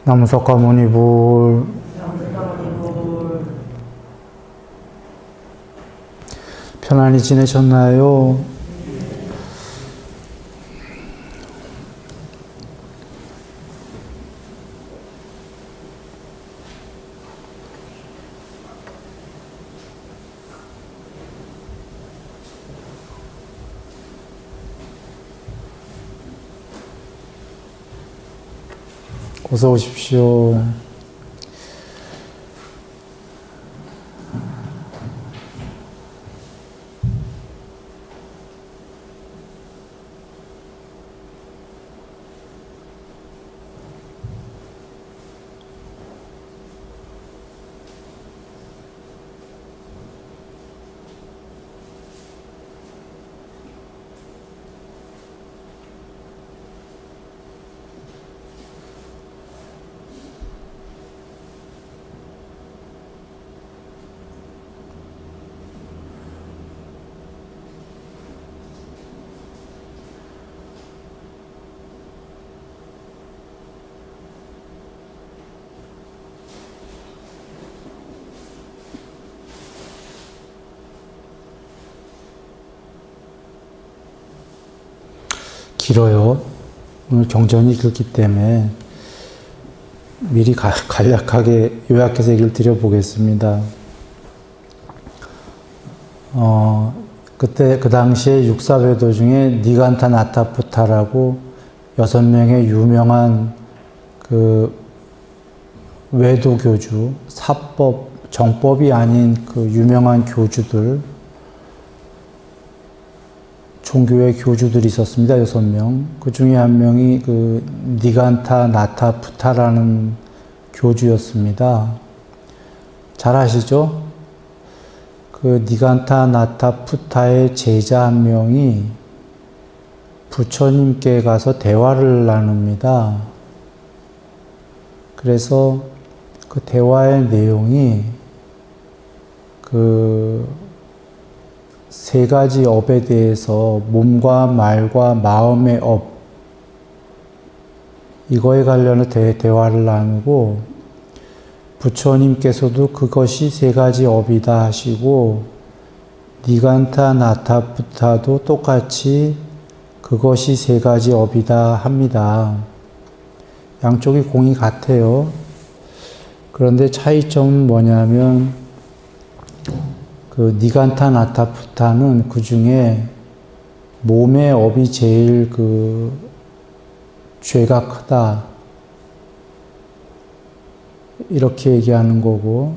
남석가모니불. 편안히 지내셨나요? 어서 오십시오. 길어요. 오늘 경전이 길기 때문에 미리 간략하게 요약해서 얘기를 드려보겠습니다. 그때 그 당시에 육사배도 중에 니간타 나타푸타라고 6명의 유명한 그 외도 교주, 사법, 정법이 아닌 그 유명한 교주들, 종교의 교주들이 있었습니다. 6명. 그 중에 한 명이 그 니간타 나타푸타라는 교주였습니다. 잘 아시죠? 그 니간타 나타푸타의 제자 한 명이 부처님께 가서 대화를 나눕니다. 그래서 그 대화의 내용이 그 세 가지 업에 대해서 몸과 말과 마음의 업, 이거에 관련해서 대화를 나누고 부처님께서도 그것이 세 가지 업이다 하시고 니간타 나타푸타도 똑같이 그것이 세 가지 업이다 합니다. 양쪽이 공이 같아요. 그런데 차이점은 뭐냐면 그 니간타 나타푸타는 그 중에 몸의 업이 제일 그 죄가 크다, 이렇게 얘기하는 거고,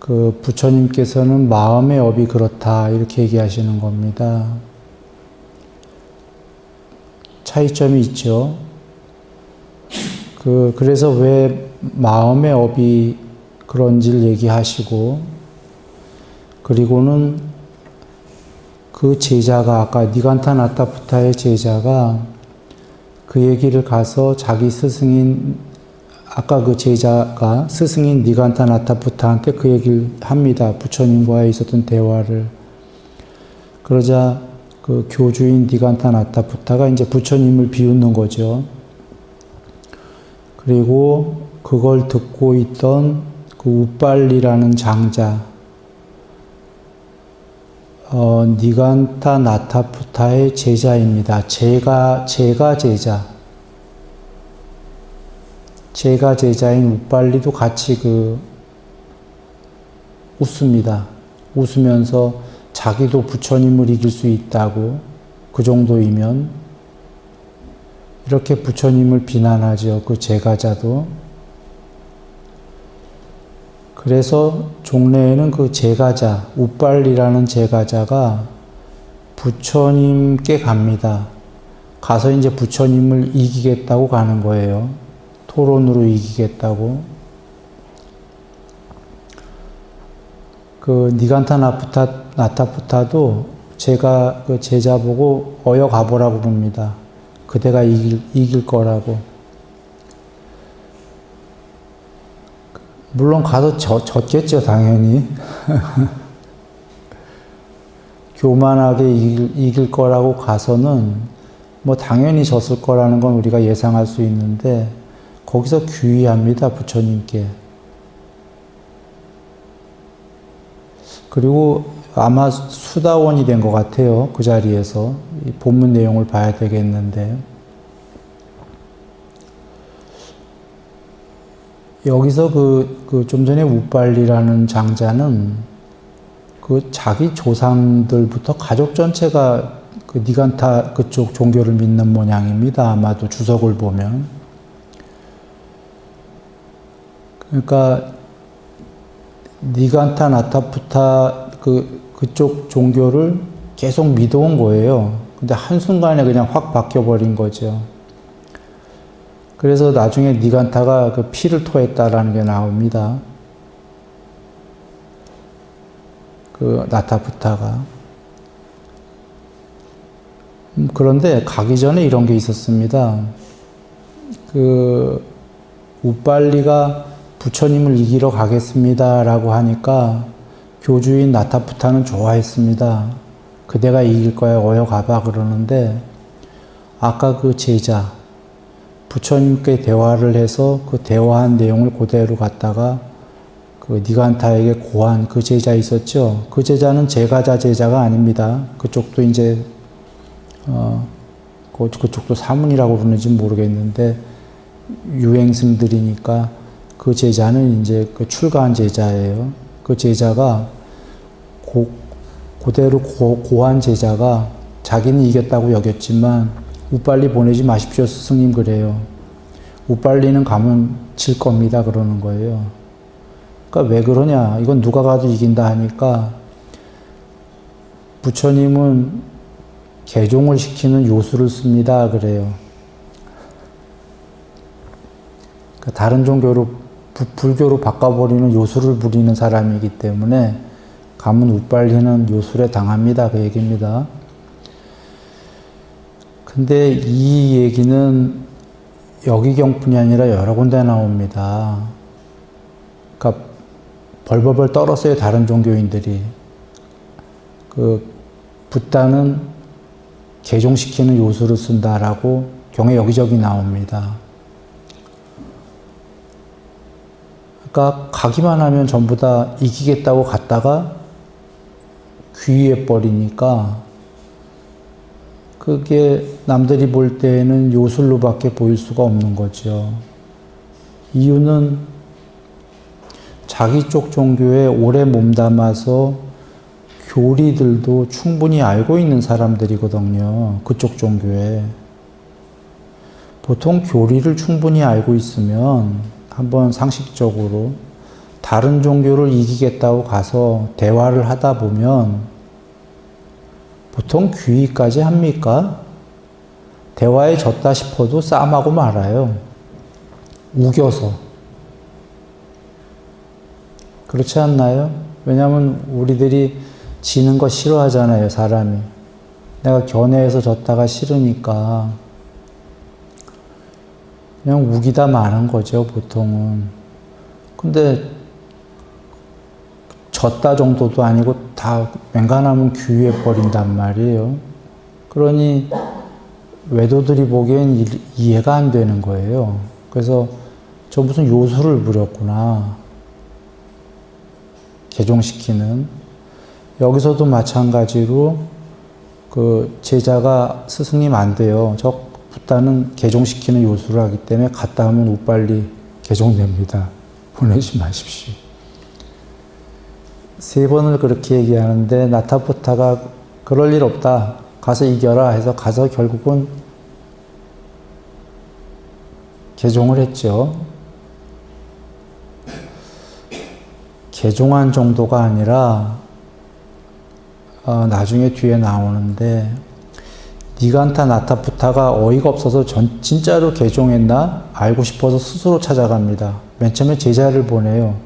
그 부처님께서는 마음의 업이 그렇다, 이렇게 얘기하시는 겁니다. 차이점이 있죠. 그래서 왜 마음의 업이 그런지를 얘기하시고, 그리고는 그 제자가, 아까 니간타 나타푸타의 제자가 그 얘기를 가서 자기 스승인, 아까 그 제자가 스승인 니간타 나타푸타한테 그 얘기를 합니다. 부처님과의 있었던 대화를. 그러자 그 교주인 니간타 나타푸타가 이제 부처님을 비웃는 거죠. 그리고 그걸 듣고 있던 그 우빨리라는 장자, 니간타 나타푸타의 제자입니다. 제가 제자. 제가 제자인 우빨리도 같이 웃습니다. 웃으면서 자기도 부처님을 이길 수 있다고, 그 정도이면, 이렇게 부처님을 비난하죠. 그 제가자도. 그래서 종래에는 그 제가자, 우빨리라는 제가자가 부처님께 갑니다. 가서 이제 부처님을 이기겠다고 가는 거예요. 토론으로 이기겠다고. 그 니간타 나타푸타도 제가 그 제자 보고 어여 가보라고 봅니다. 그대가 이길 거라고. 물론 가서 졌겠죠, 당연히. 교만하게 이길 거라고 가서는 뭐 당연히 졌을 거라는 건 우리가 예상할 수 있는데, 거기서 귀의합니다, 부처님께. 그리고 아마 수다원이 된 것 같아요, 그 자리에서. 이 본문 내용을 봐야 되겠는데. 여기서 좀 전에 우빨리라는 장자는 그 자기 조상들부터 가족 전체가 그 니간타 그쪽 종교를 믿는 모양입니다. 아마도 주석을 보면. 그러니까 니간타 나타푸타 그쪽 종교를 계속 믿어온 거예요. 근데 한순간에 그냥 확 바뀌어버린 거죠. 그래서 나중에 니간타가 그 피를 토했다라는 게 나옵니다. 그 나타푸타가. 그런데 가기 전에 이런 게 있었습니다. 그 우빨리가 부처님을 이기러 가겠습니다라고 하니까 교주인 나타푸타는 좋아했습니다. 그대가 이길 거야, 어여 가봐 그러는데 아까 그 제자 부처님께 대화를 해서 그 대화한 내용을 그대로 갖다가 그 니간타에게 고한 그 제자 있었죠. 그 제자는 제가자 제자가 아닙니다. 그쪽도 이제 그쪽도 사문이라고 부르는지 모르겠는데 유행승들이니까 그 제자는 이제 그 출가한 제자예요. 그 제자가 그대로 고한 제자가 자기는 이겼다고 여겼지만 우빨리 보내지 마십시오 스승님 그래요. 우빨리는 가면 질 겁니다 그러는 거예요. 그러니까 왜 그러냐, 이건 누가 가도 이긴다 하니까 부처님은 개종을 시키는 요술을 씁니다 그래요. 그러니까 다른 종교로 불교로 바꿔버리는 요술을 부리는 사람이기 때문에 가면 우빨리는 요술에 당합니다 그 얘기입니다. 근데 이 얘기는 여기경뿐이 아니라 여러 군데 나옵니다. 그러니까 벌벌벌 떨었어요 다른 종교인들이. 그 붓다는 개종시키는 요술을 쓴다라고 경에 여기저기 나옵니다. 그러니까 가기만 하면 전부 다 이기겠다고 갔다가 귀의해버리니까 그게 남들이 볼 때에는 요술로밖에 보일 수가 없는 거죠. 이유는 자기 쪽 종교에 오래 몸담아서 교리들도 충분히 알고 있는 사람들이거든요. 그쪽 종교에. 보통 교리를 충분히 알고 있으면 한번 상식적으로 다른 종교를 이기겠다고 가서 대화를 하다 보면 보통 귀의까지 합니까? 대화에 졌다 싶어도 싸움하고 말아요. 우겨서. 그렇지 않나요? 왜냐하면 우리들이 지는 거 싫어하잖아요, 사람이. 내가 견해에서 졌다가 싫으니까 그냥 우기다 마는 거죠, 보통은. 근데 졌다 정도도 아니고 다 웬간하면 귀의해버린단 말이에요. 그러니 외도들이 보기엔 이해가 안 되는 거예요. 그래서 저 무슨 요술을 부렸구나. 개종시키는. 여기서도 마찬가지로 그 제자가 스승님 안 돼요. 저 붓다는 개종시키는 요술을 하기 때문에 갔다 하면 우빨리 개종됩니다. 보내지 마십시오. 3번을 그렇게 얘기하는데 나타푸타가 그럴 일 없다. 가서 이겨라 해서 가서 결국은 개종을 했죠. 개종한 정도가 아니라 나중에 뒤에 나오는데 니간타 나타푸타가 어이가 없어서 진짜로 개종했나 알고 싶어서 스스로 찾아갑니다. 맨 처음에 제자를 보내요.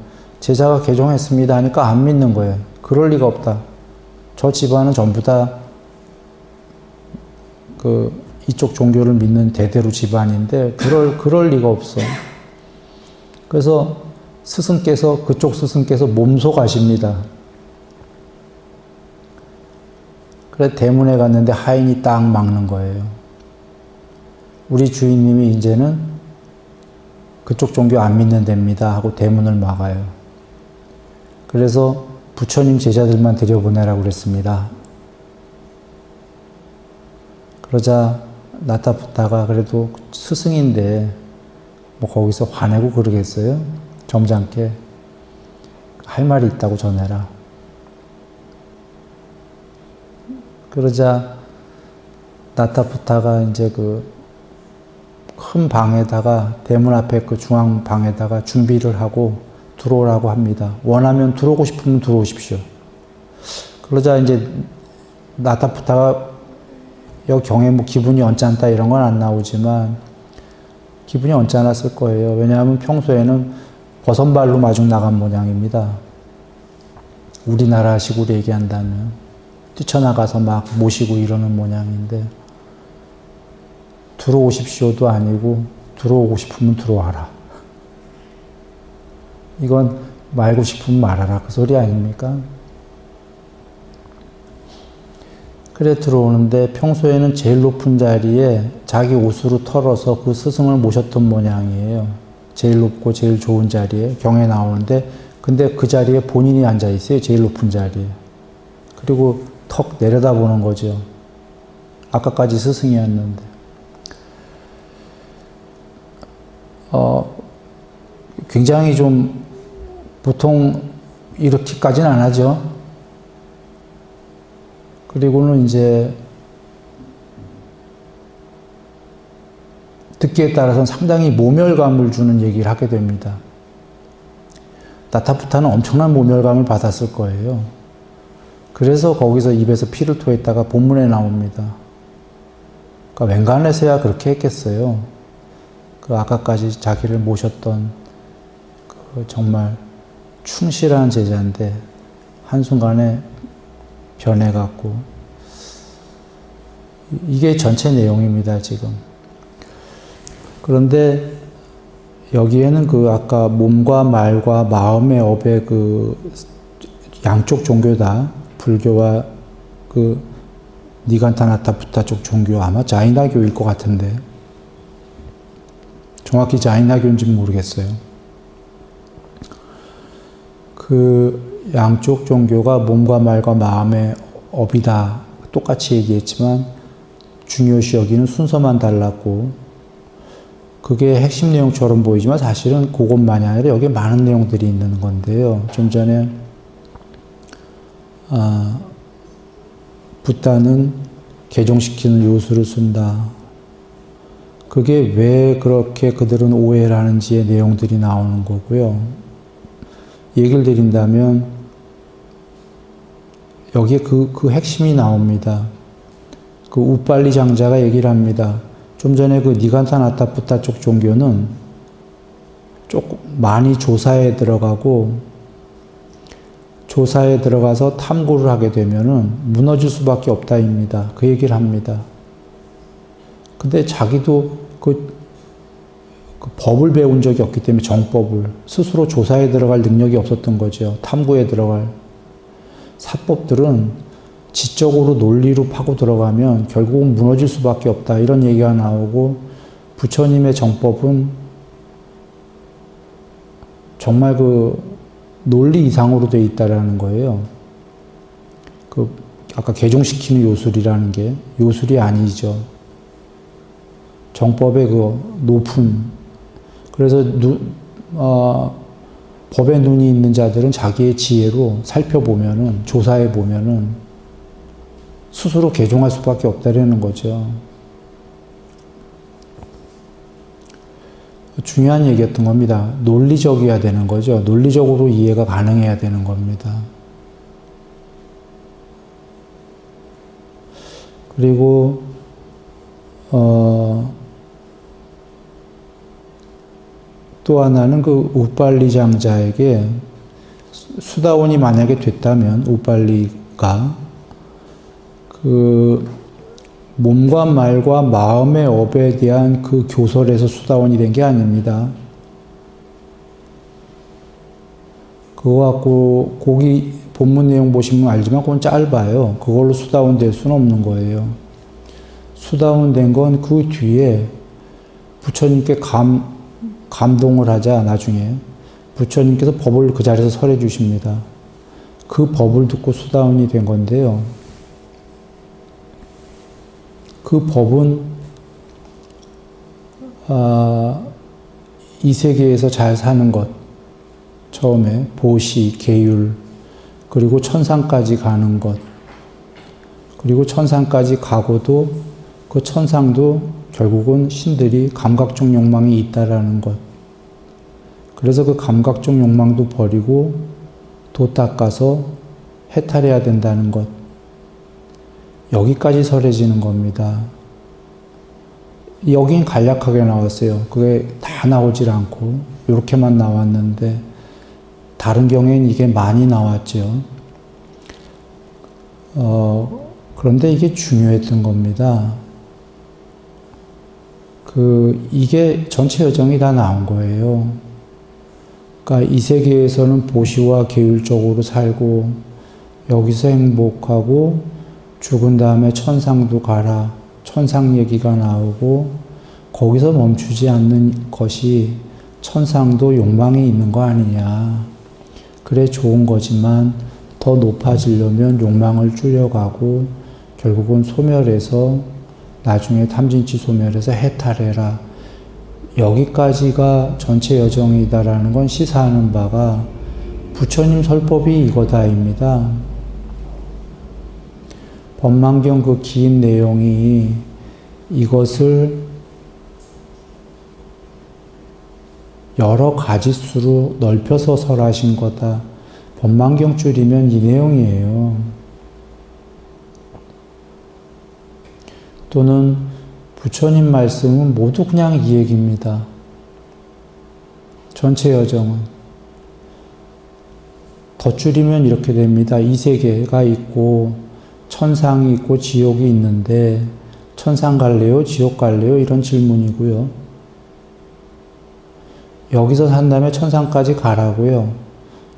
제자가 개종했습니다 하니까 안 믿는 거예요. 그럴 리가 없다. 저 집안은 전부 다 이쪽 종교를 믿는 대대로 집안인데 그럴 리가 없어. 그래서 그쪽 스승께서 몸소 가십니다. 그래 대문에 갔는데 하인이 딱 막는 거예요. 우리 주인님이 이제는 그쪽 종교 안 믿는 데입니다 하고 대문을 막아요. 그래서 부처님 제자들만 들여보내라고 그랬습니다. 그러자 나타부타가 그래도 스승인데 뭐 거기서 화내고 그러겠어요? 점잖게 할 말이 있다고 전해라. 그러자 나타부타가 이제 그 큰 방에다가 대문 앞에 그 중앙 방에다가 준비를 하고 들어오라고 합니다. 원하면 들어오고 싶으면 들어오십시오. 그러자 이제 나타부타가 여기 경에 뭐 기분이 언짢다 이런 건 안 나오지만 기분이 언짢았을 거예요. 왜냐하면 평소에는 버선발로 마중 나간 모양입니다. 우리나라식으로 얘기한다면 뛰쳐나가서 막 모시고 이러는 모양인데 들어오십시오도 아니고 들어오고 싶으면 들어와라. 이건 말고 싶으면 말하라 그 소리 아닙니까? 그래 들어오는데 평소에는 제일 높은 자리에 자기 옷으로 털어서 그 스승을 모셨던 모양이에요. 제일 높고 제일 좋은 자리에 경에 나오는데 근데 그 자리에 본인이 앉아 있어요. 제일 높은 자리에. 그리고 턱 내려다보는 거죠. 아까까지 스승이었는데. 굉장히 좀 보통 이렇게까지는 안 하죠. 그리고는 이제 듣기에 따라서는 상당히 모멸감을 주는 얘기를 하게 됩니다. 나타부타는 엄청난 모멸감을 받았을 거예요. 그래서 거기서 입에서 피를 토했다가 본문에 나옵니다. 그러니까 웬간해서야 그렇게 했겠어요. 그 아까까지 자기를 모셨던 그 정말 충실한 제자인데 한순간에 변해갖고 이게 전체 내용입니다, 지금. 그런데 여기에는 그 아까 몸과 말과 마음의 업의 그 양쪽 종교다. 불교와 그 니간타나타부타 쪽 종교 아마 자이나교일 것 같은데 정확히 자이나교인지는 모르겠어요. 그 양쪽 종교가 몸과 말과 마음의 업이다. 똑같이 얘기했지만 중요시 여기는 순서만 달랐고 그게 핵심 내용처럼 보이지만 사실은 그것만이 아니라 여기에 많은 내용들이 있는 건데요. 좀 전에 붓다는 개종시키는 요술을 쓴다. 그게 왜 그렇게 그들은 오해를 하는지의 내용들이 나오는 거고요. 얘기를 드린다면 여기에 그 핵심이 나옵니다. 그 우빨리 장자가 얘기를 합니다. 좀 전에 그 니간타나타부타 쪽 종교는 조금 많이 조사에 들어가서 탐구를 하게 되면은 무너질 수밖에 없다입니다. 그 얘기를 합니다. 근데 자기도 그 법을 배운 적이 없기 때문에 정법을 스스로 조사에 들어갈 능력이 없었던 거죠. 탐구에 들어갈. 사법들은 지적으로 논리로 파고 들어가면 결국은 무너질 수밖에 없다. 이런 얘기가 나오고 부처님의 정법은 정말 그 논리 이상으로 되어 있다라는 거예요. 그 아까 개종시키는 요술이라는 게 요술이 아니죠. 정법의 그 높은 그래서 법에 눈이 있는 자들은 자기의 지혜로 살펴보면은 조사해 보면은 스스로 개종할 수밖에 없다라는 거죠. 중요한 얘기였던 겁니다. 논리적이어야 되는 거죠. 논리적으로 이해가 가능해야 되는 겁니다. 그리고 또 하나는 그 우빨리 장자에게 수다원이 만약에 됐다면 우빨리가 그 몸과 말과 마음의 업에 대한 그 교설에서 수다원이 된 게 아닙니다. 그거 갖고 거기 본문 내용 보시면 알지만 그건 짧아요. 그걸로 수다원 될 수는 없는 거예요. 수다원 된 건 그 뒤에 부처님께 감동을 하자 나중에 부처님께서 법을 그 자리에서 설해 주십니다. 그 법을 듣고 수다운이 된 건데요. 그 법은 이 세계에서 잘 사는 것, 처음에 보시, 계율, 그리고 천상까지 가는 것, 그리고 천상까지 가고도 그 천상도 결국은 신들이 감각적 욕망이 있다라는 것. 그래서 그 감각적 욕망도 버리고 도 닦아서 해탈해야 된다는 것. 여기까지 설해지는 겁니다. 여긴 간략하게 나왔어요. 그게 다 나오질 않고 이렇게만 나왔는데 다른 경우에는 이게 많이 나왔죠. 그런데 이게 중요했던 겁니다. 이게 전체 여정이 다 나온 거예요. 그러니까 이 세계에서는 보시와 계율적으로 살고 여기서 행복하고 죽은 다음에 천상도 가라. 천상 얘기가 나오고 거기서 멈추지 않는 것이 천상도 욕망이 있는 거 아니냐. 그래 좋은 거지만 더 높아지려면 욕망을 줄여가고 결국은 소멸해서 나중에 탐진치 소멸해서 해탈해라. 여기까지가 전체 여정이다라는 건 시사하는 바가 부처님 설법이 이거다입니다. 법망경 그 긴 내용이 이것을 여러 가지 수로 넓혀서 설하신 거다. 법망경 줄이면 이 내용이에요. 또는 부처님 말씀은 모두 그냥 이 얘기입니다. 전체 여정은. 더 줄이면 이렇게 됩니다. 이 세계가 있고 천상이 있고 지옥이 있는데 천상 갈래요? 지옥 갈래요? 이런 질문이고요. 여기서 산 다음에 천상까지 가라고요.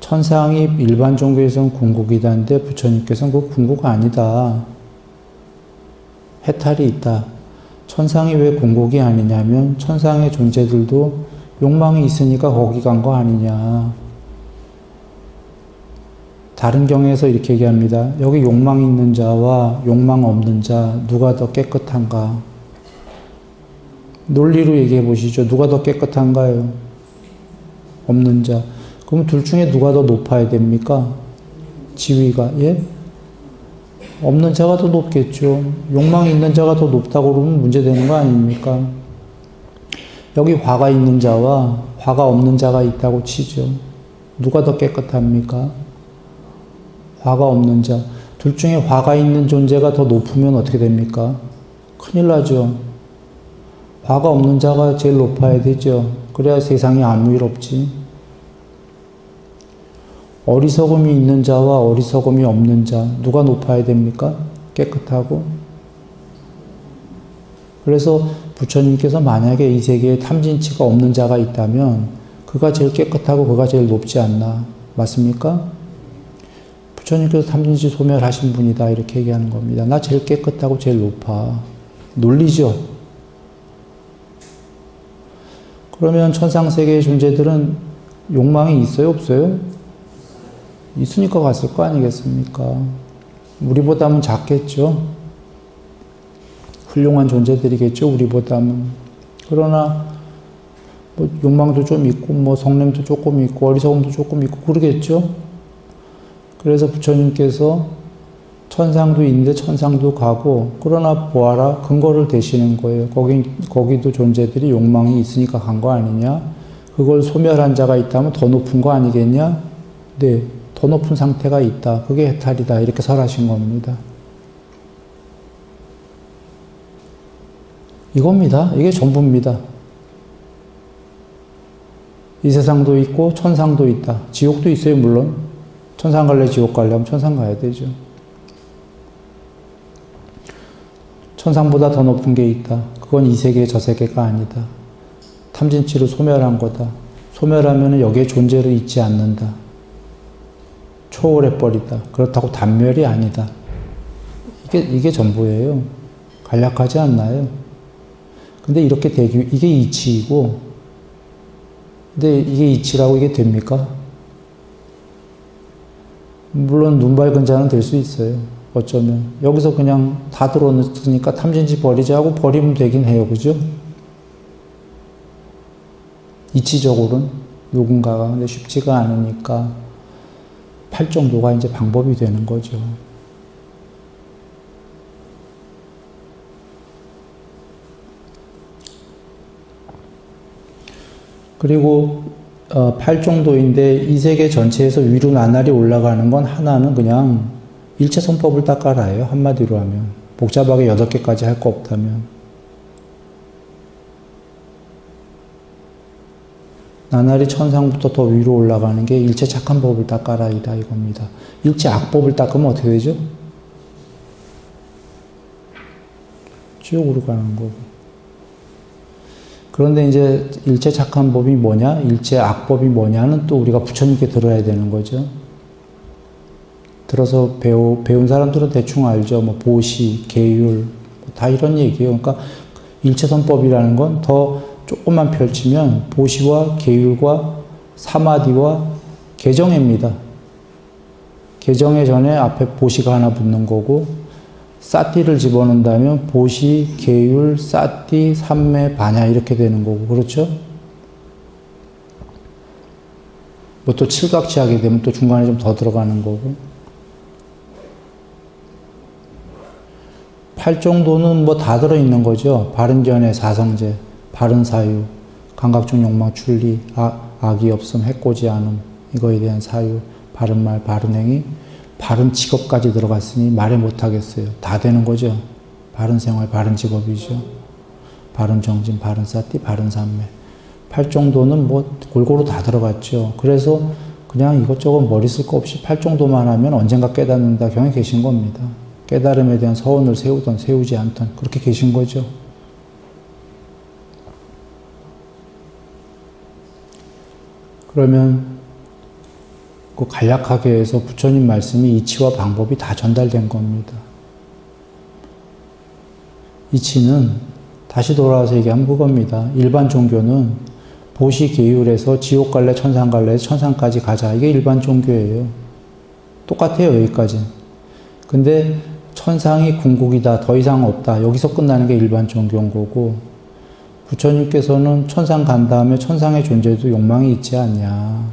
천상이 일반 종교에서는 궁극이다는데 부처님께서는 그 궁극 아니다. 해탈이 있다. 천상이 왜 궁극이 아니냐면 천상의 존재들도 욕망이 있으니까 거기 간 거 아니냐. 다른 경에서 이렇게 얘기합니다. 여기 욕망 있는 자와 욕망 없는 자 누가 더 깨끗한가? 논리로 얘기해 보시죠. 누가 더 깨끗한가요? 없는 자. 그럼 둘 중에 누가 더 높아야 됩니까? 지위가. 예? 없는 자가 더 높겠죠. 욕망이 있는 자가 더 높다고 그러면 문제되는 거 아닙니까? 여기 화가 있는 자와 화가 없는 자가 있다고 치죠. 누가 더 깨끗합니까? 화가 없는 자. 둘 중에 화가 있는 존재가 더 높으면 어떻게 됩니까? 큰일 나죠. 화가 없는 자가 제일 높아야 되죠. 그래야 세상에 아무 일 없지. 어리석음이 있는 자와 어리석음이 없는 자 누가 높아야 됩니까? 깨끗하고. 그래서 부처님께서 만약에 이 세계에 탐진치가 없는 자가 있다면 그가 제일 깨끗하고 그가 제일 높지 않나. 맞습니까? 부처님께서 탐진치 소멸하신 분이다 이렇게 얘기하는 겁니다. 나 제일 깨끗하고 제일 높아. 논리죠. 그러면 천상세계의 존재들은 욕망이 있어요? 없어요? 있으니까 갔을 거 아니겠습니까? 우리보다는 작겠죠? 훌륭한 존재들이겠죠? 우리보다는. 그러나 뭐 욕망도 좀 있고 뭐 성냄도 조금 있고 어리석음도 조금 있고 그러겠죠? 그래서 부처님께서 천상도 있는데 천상도 가고 그러나 보아라 근거를 대시는 거예요. 거기도 존재들이 욕망이 있으니까 간 거 아니냐? 그걸 소멸한 자가 있다면 더 높은 거 아니겠냐? 네, 더 높은 상태가 있다. 그게 해탈이다. 이렇게 설하신 겁니다. 이겁니다. 이게 전부입니다. 이 세상도 있고 천상도 있다. 지옥도 있어요, 물론. 천상 갈래, 지옥 갈래 하면 천상 가야 되죠. 천상보다 더 높은 게 있다. 그건 이 세계, 저 세계가 아니다. 탐진치를 소멸한 거다. 소멸하면 여기에 존재를 잊지 않는다. 초월해버리다. 그렇다고 단멸이 아니다. 이게 전부예요. 간략하지 않나요? 근데 이렇게 이게 이치이고, 근데 이게 이치라고 이게 됩니까? 물론 눈 밝은 자는 될 수 있어요. 어쩌면. 여기서 그냥 다 들어놓으니까 탐진치 버리자 하고 버리면 되긴 해요. 그죠? 이치적으로는 누군가가. 근데 쉽지가 않으니까 팔 정도가 이제 방법이 되는 거죠. 그리고 8 정도인데 이 세계 전체에서 위로 나날이 올라가는 건 하나는 그냥 일체선법을 딱 깔아요. 한마디로 하면. 복잡하게 8개까지 할 거 없다면. 나날이 천상부터 더 위로 올라가는 게 일체 착한 법을 딱 깔아이다 이겁니다. 일체 악법을 닦으면 어떻게 되죠? 지옥으로 가는 거고. 그런데 이제 일체 착한 법이 뭐냐? 일체 악법이 뭐냐는 또 우리가 부처님께 들어야 되는 거죠. 들어서 배운 사람들은 대충 알죠. 뭐 보시, 계율, 다 이런 얘기예요. 그러니까 일체선법이라는 건 더 조금만 펼치면 보시와 계율과 사마디와 개정입니다. 개정의 전에 앞에 보시가 하나 붙는 거고 사띠를 집어넣는다면 보시, 계율, 사띠, 삼매, 반야 이렇게 되는 거고 그렇죠? 뭐 또 칠각치 하게 되면 또 중간에 좀 더 들어가는 거고 8 정도는 뭐 다 들어있는 거죠. 바른견해, 사성제, 바른사유, 감각중 욕망 출리, 악이 없음, 해코지 않음 이거에 대한 사유, 바른말, 바른행위 바른 직업까지 들어갔으니 말해 못하겠어요. 다 되는 거죠. 바른 생활, 바른 직업이죠. 바른 정진, 바른 사띠, 바른 삼매. 8 정도는 뭐 골고루 다 들어갔죠. 그래서 그냥 이것저것 머리 쓸 거 없이 8 정도만 하면 언젠가 깨닫는다 경에 계신 겁니다. 깨달음에 대한 서원을 세우던 세우지 않던 그렇게 계신 거죠. 그러면 그 간략하게 해서 부처님 말씀이 이치와 방법이 다 전달된 겁니다. 이치는 다시 돌아와서 얘기하면 그겁니다. 일반 종교는 보시 계율에서 지옥 갈래 천상 갈래에서 천상까지 가자. 이게 일반 종교예요. 똑같아요. 여기까지. 근데 천상이 궁극이다. 더 이상 없다. 여기서 끝나는 게 일반 종교인 거고 부처님께서는 천상 간 다음에 천상의 존재도 욕망이 있지 않냐.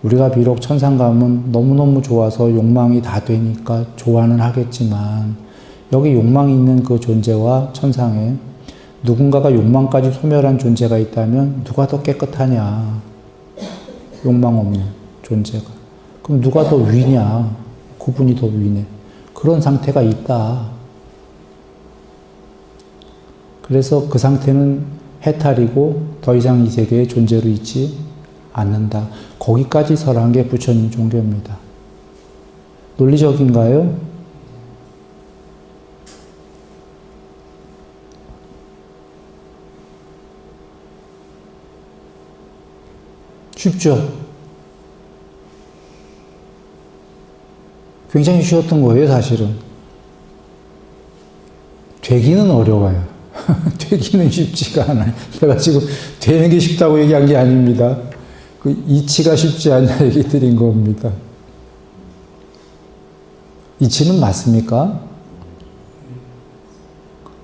우리가 비록 천상 가면 너무너무 좋아서 욕망이 다 되니까 좋아는 하겠지만 여기 욕망이 있는 그 존재와 천상에 누군가가 욕망까지 소멸한 존재가 있다면 누가 더 깨끗하냐. 욕망 없는 존재가. 그럼 누가 더 위냐. 그분이 더 위네. 그런 상태가 있다. 그래서 그 상태는 해탈이고 더 이상 이 세계에 존재로 있지 않는다. 거기까지 설한 게 부처님 종교입니다. 논리적인가요? 쉽죠? 굉장히 쉬웠던 거예요, 사실은. 되기는 어려워요. 되기는 쉽지가 않아요. 내가 지금 되는 게 쉽다고 얘기한 게 아닙니다. 그 이치가 쉽지 않냐 얘기 드린 겁니다. 이치는 맞습니까?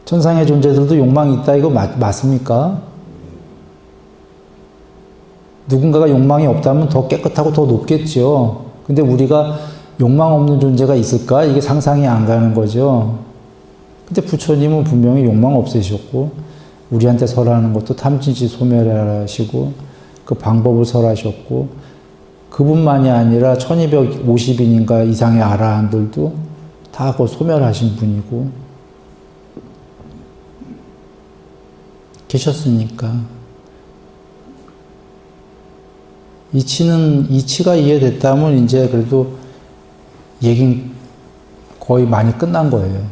천상의 존재들도 욕망이 있다 이거 맞습니까? 누군가가 욕망이 없다면 더 깨끗하고 더 높겠죠. 근데 우리가 욕망 없는 존재가 있을까? 이게 상상이 안 가는 거죠. 근데 부처님은 분명히 욕망 없애셨고 우리한테 설하는 것도 탐진치 소멸하시고 그 방법을 설하셨고 그분만이 아니라 1250인인가 이상의 아라한들도 다 그걸 소멸하신 분이고 계셨으니까 이치가 이해됐다면 이제 그래도 얘긴 거의 많이 끝난 거예요.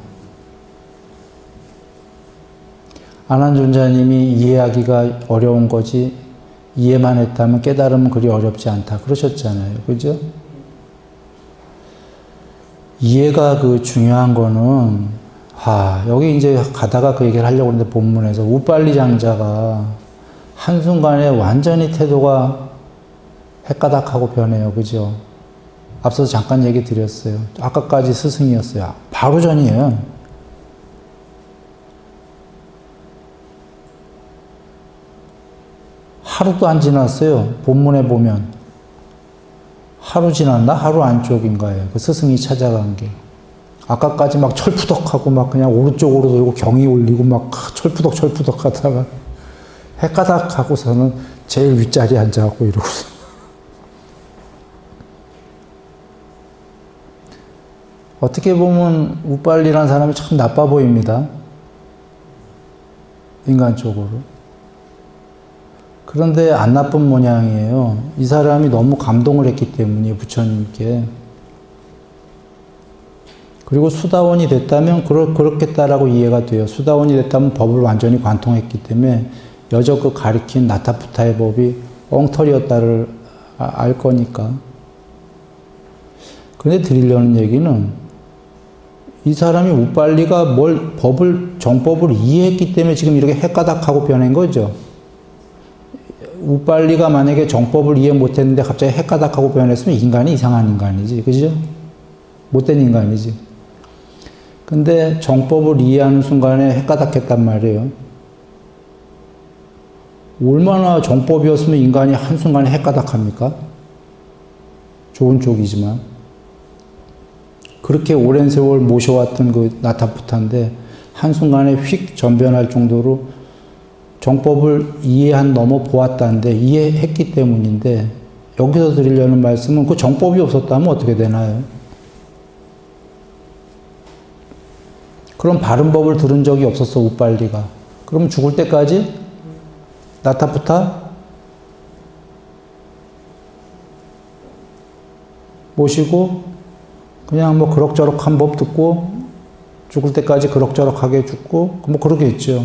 아난존자님이 이해하기가 어려운 거지 이해만 했다면 깨달으면 그리 어렵지 않다. 그러셨잖아요. 그죠? 이해가 그 중요한 거는 여기 이제 가다가 그 얘기를 하려고 하는데 본문에서 우빨리 장자가 한순간에 완전히 태도가 헷가닥하고 변해요. 그죠? 앞서서 잠깐 얘기 드렸어요. 아까까지 스승이었어요. 바로 전이에요. 하루도 안 지났어요. 본문에 보면. 하루 지났나? 하루 안쪽인가요? 그 스승이 찾아간 게. 아까까지 막 철푸덕하고 막 그냥 오른쪽으로 돌고 경이 올리고 막 철푸덕 하다가 헷가닥 하고서는 제일 윗자리에 앉아갖고 이러고서. 어떻게 보면 우빨리라는 사람이 참 나빠 보입니다. 인간적으로. 그런데 안 나쁜 모양이에요. 이 사람이 너무 감동을 했기 때문이에요. 부처님께. 그리고 수다원이 됐다면 그렇겠다라고 이해가 돼요. 수다원이 됐다면 법을 완전히 관통했기 때문에 여적 그 가리킨 나타푸타의 법이 엉터리였다를 알 거니까. 그런데 드리려는 얘기는 이 사람이 우빨리가 정법을 이해했기 때문에 지금 이렇게 헷가닥하고 변한 거죠. 우빨리가 만약에 정법을 이해 못했는데 갑자기 헷가닥하고 변했으면 인간이 이상한 인간이지. 그죠? 못된 인간이지. 근데 정법을 이해하는 순간에 헷가닥했단 말이에요. 얼마나 정법이었으면 인간이 한순간에 헷가닥합니까? 좋은 쪽이지만. 그렇게 오랜 세월 모셔왔던 그 나타푸타인데 한순간에 휙 전변할 정도로 정법을 이해한 넘어 보았다는데 이해했기 때문인데 여기서 드리려는 말씀은 그 정법이 없었다면 어떻게 되나요? 그럼 바른 법을 들은 적이 없었어 우빨리가. 그럼 죽을 때까지 나타푸타 모시고 그냥 뭐 그럭저럭한 법 듣고 죽을 때까지 그럭저럭하게 죽고 뭐 그러겠죠.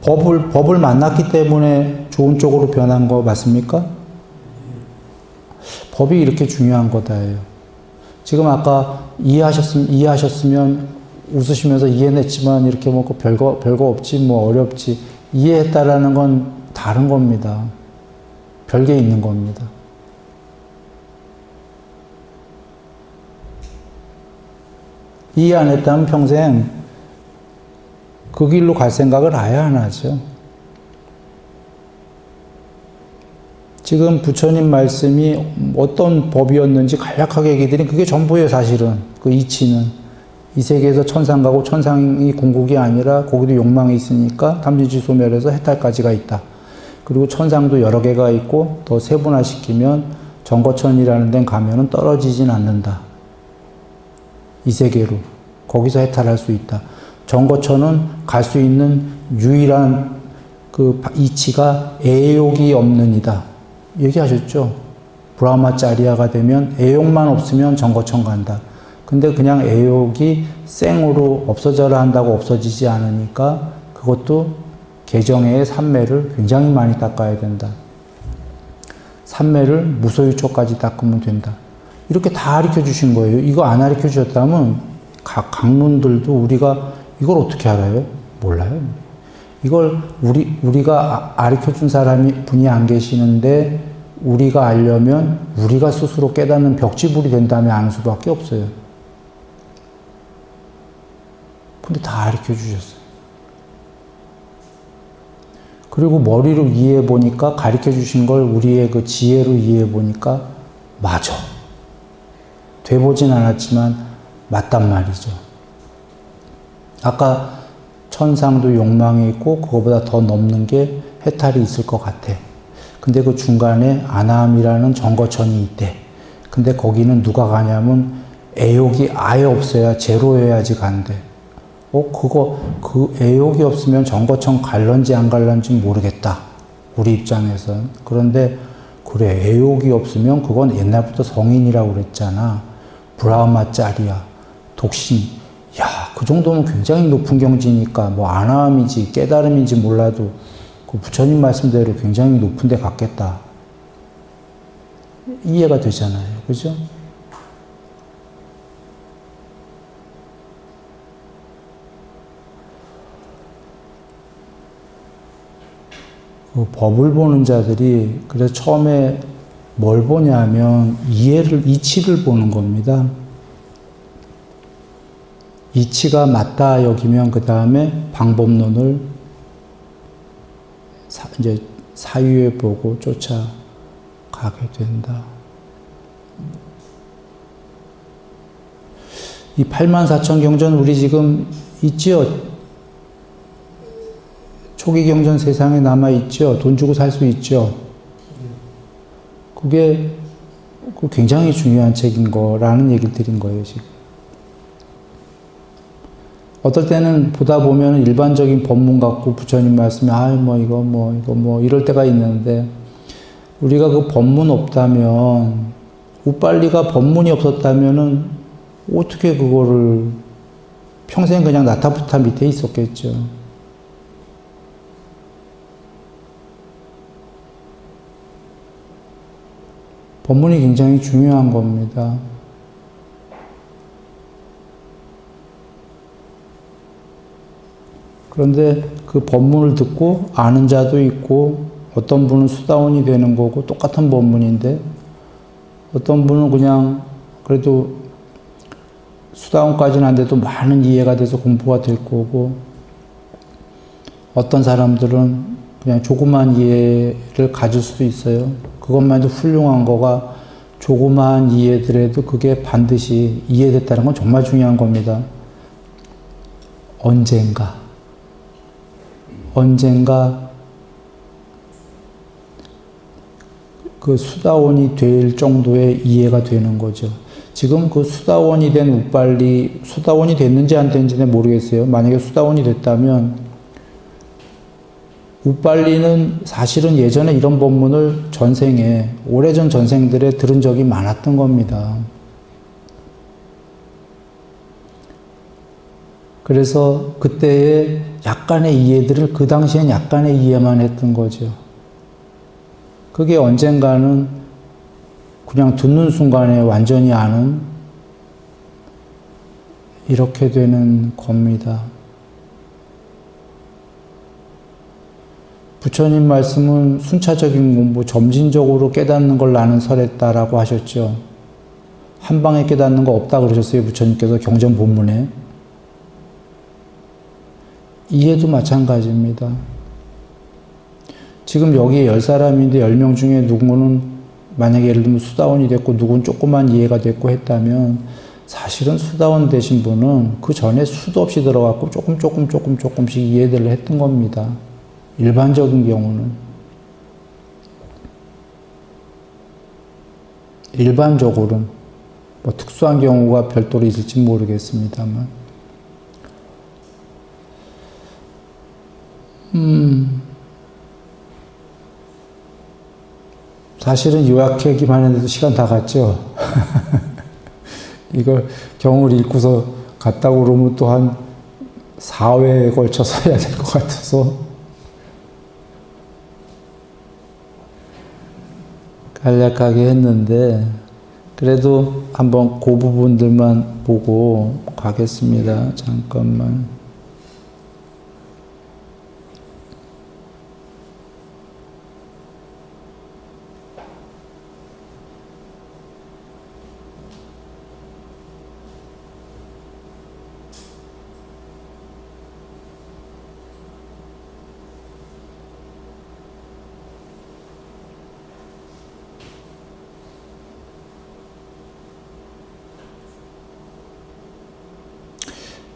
법을 만났기 때문에 좋은 쪽으로 변한 거 맞습니까? 법이 이렇게 중요한 거다예요. 지금 아까 이해하셨으면 웃으시면서 이해했지만 이렇게 뭐 별거 없지 뭐 어렵지 이해했다라는 건 다른 겁니다. 별게 있는 겁니다. 이해 안 했다면 평생 그 길로 갈 생각을 아예 안 하죠. 지금 부처님 말씀이 어떤 법이었는지 간략하게 얘기 드린 그게 전부예요, 사실은. 그 이치는. 이 세계에서 천상 가고 천상이 궁극이 아니라 거기도 욕망이 있으니까 탐진치 소멸해서 해탈까지가 있다. 그리고 천상도 여러 개가 있고 더 세분화시키면 정거천이라는 데는 가면은 떨어지진 않는다. 이 세계로. 거기서 해탈할 수 있다. 정거천은 갈 수 있는 유일한 그 이치가 애욕이 없는 이다. 얘기하셨죠? 브라마짜리아가 되면 애욕만 없으면 정거천 간다. 근데 그냥 애욕이 생으로 없어져라 한다고 없어지지 않으니까 그것도 개정의 삼매를 굉장히 많이 닦아야 된다. 삼매를 무소유초까지 닦으면 된다. 이렇게 다 가르쳐 주신 거예요. 이거 안 가르쳐 주셨다면 각 강론들도 우리가 이걸 어떻게 알아요? 몰라요. 이걸 우리가 가르쳐 준 분이 안 계시는데 우리가 알려면 우리가 스스로 깨닫는 벽지불이 된 다음에 아는 수밖에 없어요. 근데 다 가르쳐 주셨어요. 그리고 머리로 이해해 보니까 가르쳐 주신 걸 우리의 그 지혜로 이해해 보니까 맞아. 돼보진 않았지만 맞단 말이죠. 아까 천상도 욕망이 있고 그거보다 더 넘는 게 해탈이 있을 것 같아. 근데 그 중간에 아나함이라는 정거천이 있대. 근데 거기는 누가 가냐면 애욕이 아예 없어야 제로여야지 간대. 그 애욕이 없으면 정거천 갈런지 안 갈런지 모르겠다. 우리 입장에선. 그런데 그래, 애욕이 없으면 그건 옛날부터 성인이라고 그랬잖아. 브라마짜리야, 독신. 야, 그 정도면 굉장히 높은 경지니까 뭐 아나함이지 깨달음인지 몰라도 그 부처님 말씀대로 굉장히 높은 데 갔겠다. 이해가 되잖아요. 그죠? 그 법을 보는 자들이 그래서 처음에 뭘 보냐면 이치를 보는 겁니다. 이치가 맞다 여기면 그 다음에 방법론을 이제 사유에 보고 쫓아가게 된다. 이 84,000 경전 우리 지금 있지요? 초기 경전 세상에 남아있죠? 돈 주고 살 수 있죠? 그게 굉장히 중요한 책인 거라는 얘기를 드린 거예요, 지금. 어떨 때는 보다 보면 일반적인 법문 갖고 부처님 말씀이 이거 이럴 때가 있는데 우리가 그 법문 없다면 우빨리가 법문이 없었다면은 어떻게 그거를 평생 그냥 나타부타 밑에 있었겠죠. 법문이 굉장히 중요한 겁니다. 그런데 그 법문을 듣고 아는 자도 있고 어떤 분은 수다원이 되는 거고 똑같은 법문인데 어떤 분은 그냥 그래도 수다원까지는 안 돼도 많은 이해가 돼서 공부가 될 거고 어떤 사람들은 그냥 조그만 이해를 가질 수도 있어요. 그것만 해도 훌륭한 거가 조그만 이해들에도 그게 반드시 이해됐다는 건 정말 중요한 겁니다. 언젠가 그 수다원이 될 정도의 이해가 되는 거죠. 지금 그 수다원이 된 우빨리, 수다원이 됐는지 안 됐는지는 모르겠어요. 만약에 수다원이 됐다면 우빨리는 사실은 예전에 이런 법문을 전생에, 오래전 전생들에 들은 적이 많았던 겁니다. 그래서 그때의 약간의 이해들을 그 당시엔 약간의 이해만 했던 거죠. 그게 언젠가는 그냥 듣는 순간에 완전히 아는 이렇게 되는 겁니다. 부처님 말씀은 순차적인 공부, 점진적으로 깨닫는 걸 나는 설했다라고 하셨죠. 한 방에 깨닫는 거 없다 그러셨어요. 부처님께서 경전 본문에. 이해도 마찬가지입니다. 지금 여기 10사람인데 10명 중에 누구는 만약에 예를 들면 수다원이 됐고 누구는 조그만 이해가 됐고 했다면 사실은 수다원 되신 분은 그 전에 수도 없이 들어갔고 조금씩 이해를 했던 겁니다. 일반적인 경우는. 일반적으로는 뭐 특수한 경우가 별도로 있을지 모르겠습니다만 사실은 요약하기만 했는데도 시간 다 갔죠. 이걸 경을 읽고서 갔다고 그러면 또 한 4회에 걸쳐서 해야 될 것 같아서 간략하게 했는데 그래도 한번 그 부분들만 보고 가겠습니다. 잠깐만.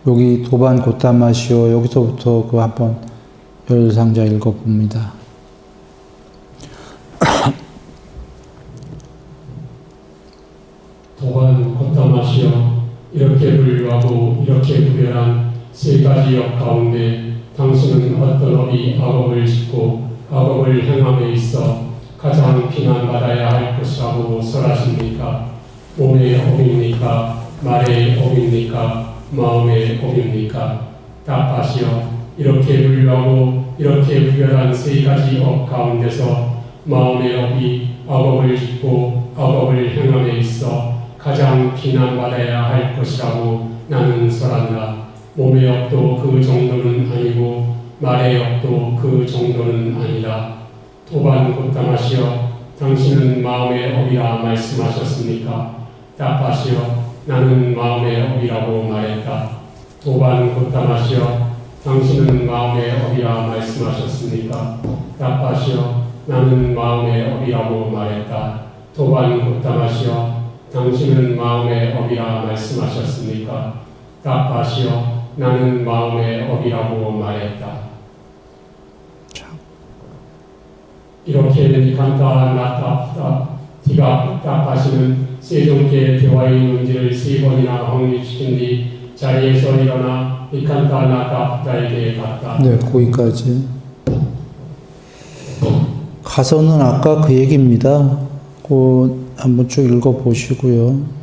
여기 도반 고타마시오 여기서부터 그 한번 열상자 읽어봅니다. 도반 고타마시오 이렇게 분류하고 이렇게 구별한 세 가지 역 가운데 당신은 어떤 업이 악업을 짓고 악업을 행함에 있어 가장 비난받아야 할 것이라고 설하십니까? 몸의 업입니까? 말의 업입니까? 마음의 업입니까? 답하시오. 이렇게 분류하고 이렇게 구별한 세 가지 업 가운데서 마음의 업이 악업을 짓고 악업을 행함에 있어 가장 비난받아야 할 것이라고 나는 설한다. 몸의 업도 그 정도는 아니고 말의 업도 그 정도는 아니다. 도반 곧담하시어 당신은 마음의 업이라 말씀하셨습니까? 답하시어 나는 마음의 업이라고 말했다. 도반 곧담하시어 당신은 마음의 업이라 말씀하셨습니까? 답하시어 나는 마음의 업이라고 말했다. 도반 곧담하시어 당신은 마음의 업이라 말씀하셨습니까? 답하시어 나는 마음의 업이라고 말했다. 이렇게 니간타 나타프타 디가 답하시는 세종께 대화의 논지를 3번이나 확립시킨 뒤 자리에서 일어나 니간타 나타프타에게 갔다. 네, 거기까지. 가서는 아까 그 얘기입니다. 그 한번 쭉 읽어보시고요.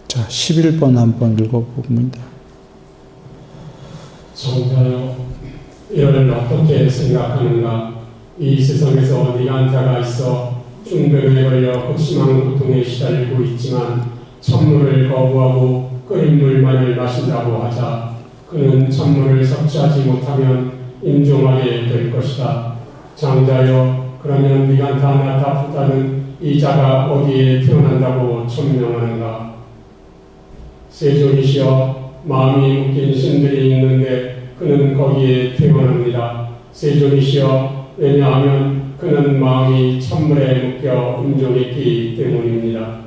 자, 11번 한번 읽어봅니다. 정자여, 이를 어떻게 생각하는가? 이 세상에서 니간타가 있어 중병에 걸려 극심한 고통에 시달리고 있지만 천물을 거부하고 끓인 물만을 마신다고 하자 그는 천물을 섭취하지 못하면 임종하게 될 것이다. 장자여, 그러면 니간타 나타프타는 이 자가 어디에 태어난다고 천명하는가? 세존이시여, 마음이 묶인 신들이 있는데 그는 거기에 태어납니다. 세존이시여, 왜냐하면 그는 마음이 천물에 묶여 임종했기 때문입니다.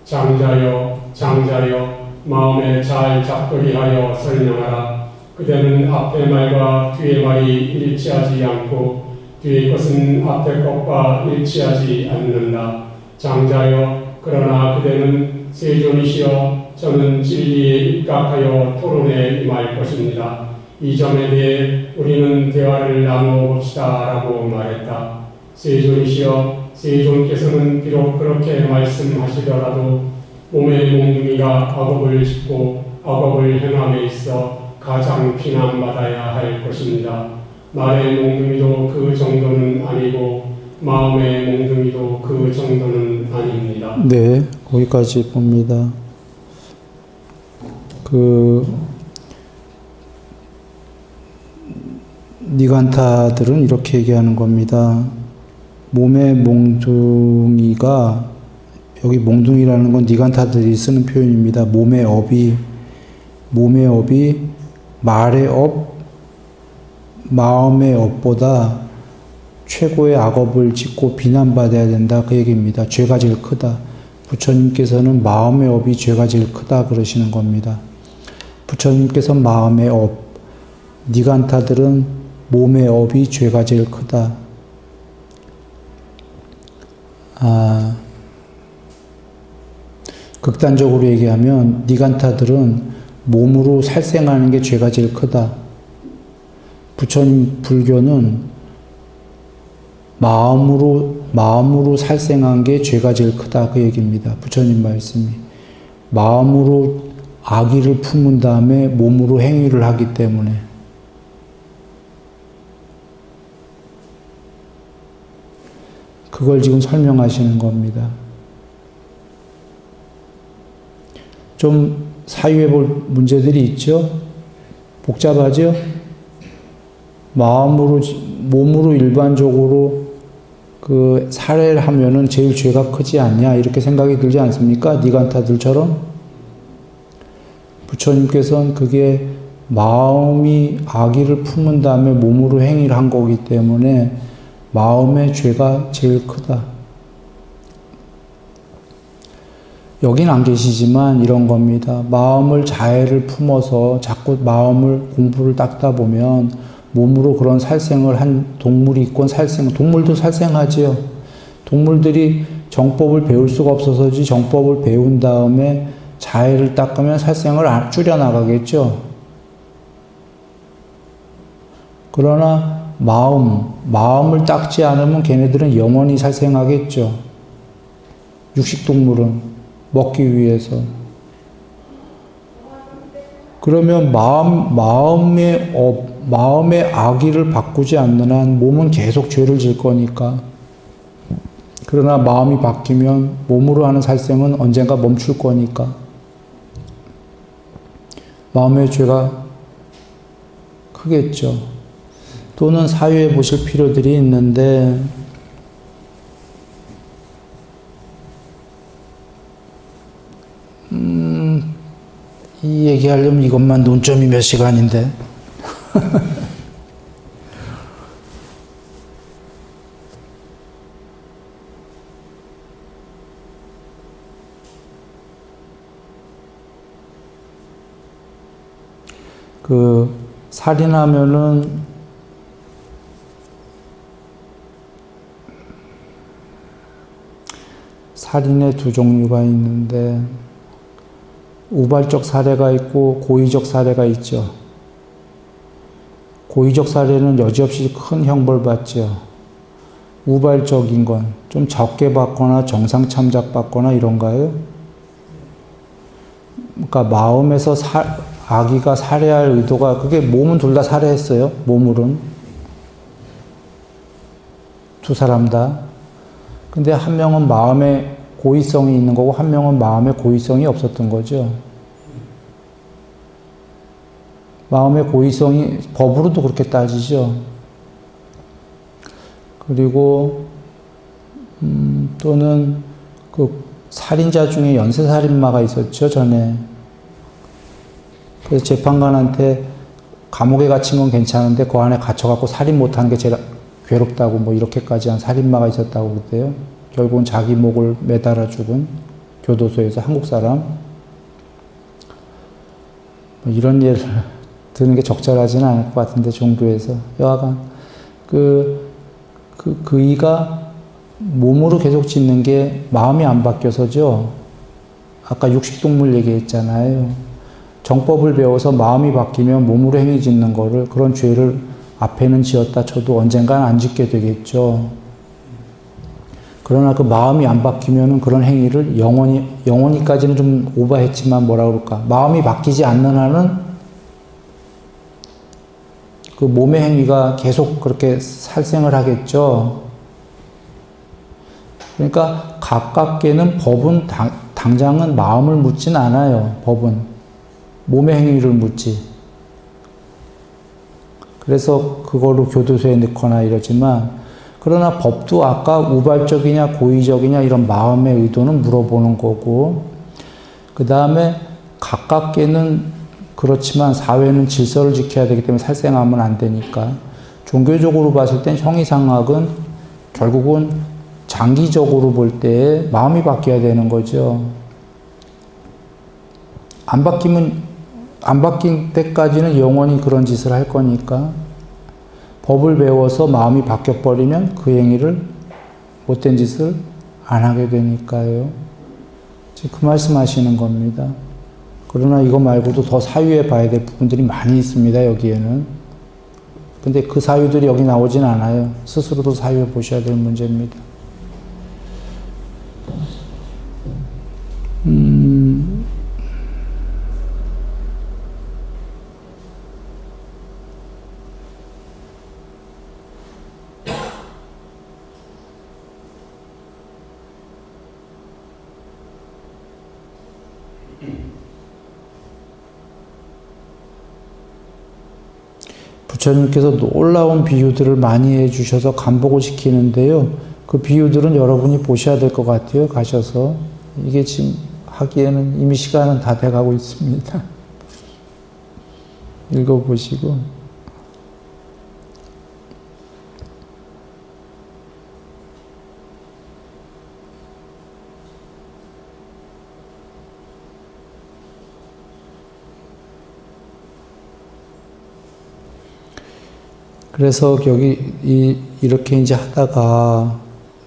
장자여, 장자여, 마음에 잘 잡거리하여 설명하라. 그대는 앞의 말과 뒤의 말이 일치하지 않고 뒤의 것은 앞의 것과 일치하지 않는다. 장자여, 그러나 그대는 세존이시여, 저는 진리에 입각하여 토론에 임할 것입니다. 이 점에 대해 우리는 대화를 나누어 봅시다 라고 말했다. 세존이시여, 세존께서는 비록 그렇게 말씀하시더라도 몸의 몽둥이가 악업을 짓고 악업을 행함에 있어 가장 비난받아야 할 것입니다. 말의 몽둥이도 그 정도는 아니고 마음의 몽둥이도 그 정도는 아닙니다. 네, 거기까지 봅니다. 니간타들은 이렇게 얘기하는 겁니다. 몸의 몽둥이가, 여기 몽둥이라는 건 니간타들이 쓰는 표현입니다. 몸의 업이 말의 업, 마음의 업보다 최고의 악업을 짓고 비난받아야 된다, 그 얘기입니다. 죄가 제일 크다. 부처님께서는 마음의 업이 죄가 제일 크다 그러시는 겁니다. 부처님께서 마음의 업, 니간타들은 몸의 업이 죄가 제일 크다. 극단적으로 얘기하면 니간타들은 몸으로 살생하는 게 죄가 제일 크다. 부처님 불교는 마음으로 살생한 게 죄가 제일 크다, 그 얘기입니다. 부처님 말씀이. 마음으로 악의를 품은 다음에 몸으로 행위를 하기 때문에. 그걸 지금 설명하시는 겁니다. 좀 사유해 볼 문제들이 있죠? 복잡하죠? 몸으로 일반적으로 그 살해를 하면은 제일 죄가 크지 않냐, 이렇게 생각이 들지 않습니까? 니간타들처럼. 부처님께서는 그게 마음이 악의를 품은 다음에 몸으로 행위를 한 거기 때문에 마음의 죄가 제일 크다. 여긴 안 계시지만 이런 겁니다. 마음을 자애를 품어서 자꾸 마음을 공부를 닦다 보면 몸으로 그런 살생을 한 동물이 있건 동물도 살생하지요. 동물들이 정법을 배울 수가 없어서지 정법을 배운 다음에 자해를 닦으면 살생을 줄여나가겠죠. 그러나 마음을 닦지 않으면 걔네들은 영원히 살생하겠죠. 육식동물은 먹기 위해서. 그러면 마음의 악의를 바꾸지 않는 한 몸은 계속 죄를 질 거니까. 그러나 마음이 바뀌면 몸으로 하는 살생은 언젠가 멈출 거니까. 마음의 죄가 크겠죠. 또는 사유해 보실 필요들이 있는데, 이 얘기하려면 이것만 논점이 몇 시간인데. 살인하면은 살인의 두 종류가 있는데 우발적 살해가 있고 고의적 살해가 있죠. 고의적 살해는 여지없이 큰 형벌 받죠. 우발적인 건 좀 적게 받거나 정상 참작 받거나 이런가요? 그러니까 마음에서 아기가 살해할 의도가, 그게 몸은 둘 다 살해했어요. 몸으로는. 두 사람 다. 근데 한 명은 마음에 고의성이 있는 거고 한 명은 마음에 고의성이 없었던 거죠. 마음의 고의성이 법으로도 그렇게 따지죠. 그리고 또는 그 살인자 중에 연쇄살인마가 있었죠, 전에. 그래서 재판관한테 감옥에 갇힌 건 괜찮은데 그 안에 갇혀갖고 살인 못하는 게 제일 괴롭다고 뭐 이렇게까지 한 살인마가 있었다고 그랬대요. 결국은 자기 목을 매달아 죽은 교도소에서 한국 사람. 뭐 이런 예를 드는 게 적절하지는 않을 것 같은데 종교에서. 여하간 이가 몸으로 계속 짓는 게 마음이 안 바뀌어서죠. 아까 육식동물 얘기했잖아요. 정법을 배워서 마음이 바뀌면 몸으로 행위 짓는 거를, 그런 죄를 앞에는 지었다 쳐도 언젠가는 안 짓게 되겠죠. 그러나 그 마음이 안 바뀌면은 그런 행위를 영원히까지는 좀 오버했지만 뭐라 그럴까. 마음이 바뀌지 않는 한은 그 몸의 행위가 계속 그렇게 살생을 하겠죠. 그러니까 가깝게는 법은 당장은 마음을 묻진 않아요. 법은 몸의 행위를 묻지. 그래서 그걸로 교도소에 넣거나 이러지만, 그러나 법도 아까 우발적이냐 고의적이냐 이런 마음의 의도는 물어보는 거고, 그 다음에 가깝게는 그렇지만 사회는 질서를 지켜야 되기 때문에 살생하면 안 되니까, 종교적으로 봤을 땐 형이상학은 결국은 장기적으로 볼 때 마음이 바뀌어야 되는 거죠. 안 바뀐 때까지는 영원히 그런 짓을 할 거니까, 법을 배워서 마음이 바뀌어버리면 그 행위를, 못된 짓을 안 하게 되니까요. 그 말씀 하시는 겁니다. 그러나 이거 말고도 더 사유해 봐야 될 부분들이 많이 있습니다, 여기에는. 근데 그 사유들이 여기 나오진 않아요. 스스로도 사유해 보셔야 될 문제입니다. 부처님께서 놀라운 비유들을 많이 해주셔서 감복을 시키는데요. 그 비유들은 여러분이 보셔야 될 것 같아요. 가셔서. 이게 지금 하기에는 이미 시간은 다 돼가고 있습니다. 읽어보시고. 그래서 여기 이렇게 이제 하다가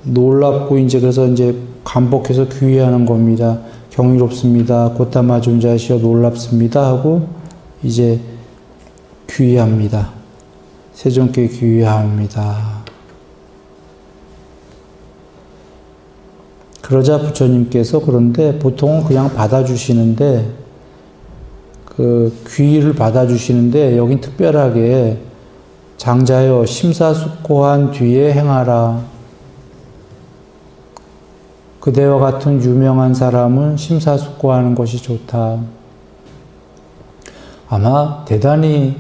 놀랍고 이제 그래서 이제 반복해서 귀의하는 겁니다. 경이롭습니다. 고타마 존자시여 놀랍습니다. 하고 이제 귀의합니다. 세존께 귀의합니다. 그러자 부처님께서 그런데 보통은 그냥 받아주시는데 그 귀의를 받아주시는데 여긴 특별하게 장자여 심사숙고한 뒤에 행하라. 그대와 같은 유명한 사람은 심사숙고하는 것이 좋다. 아마 대단히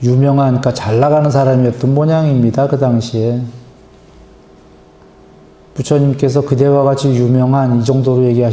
유명한, 그러니까 잘 나가는 사람이었던 모양입니다. 그 당시에. 부처님께서 그대와 같이 유명한 이 정도로 얘기하셨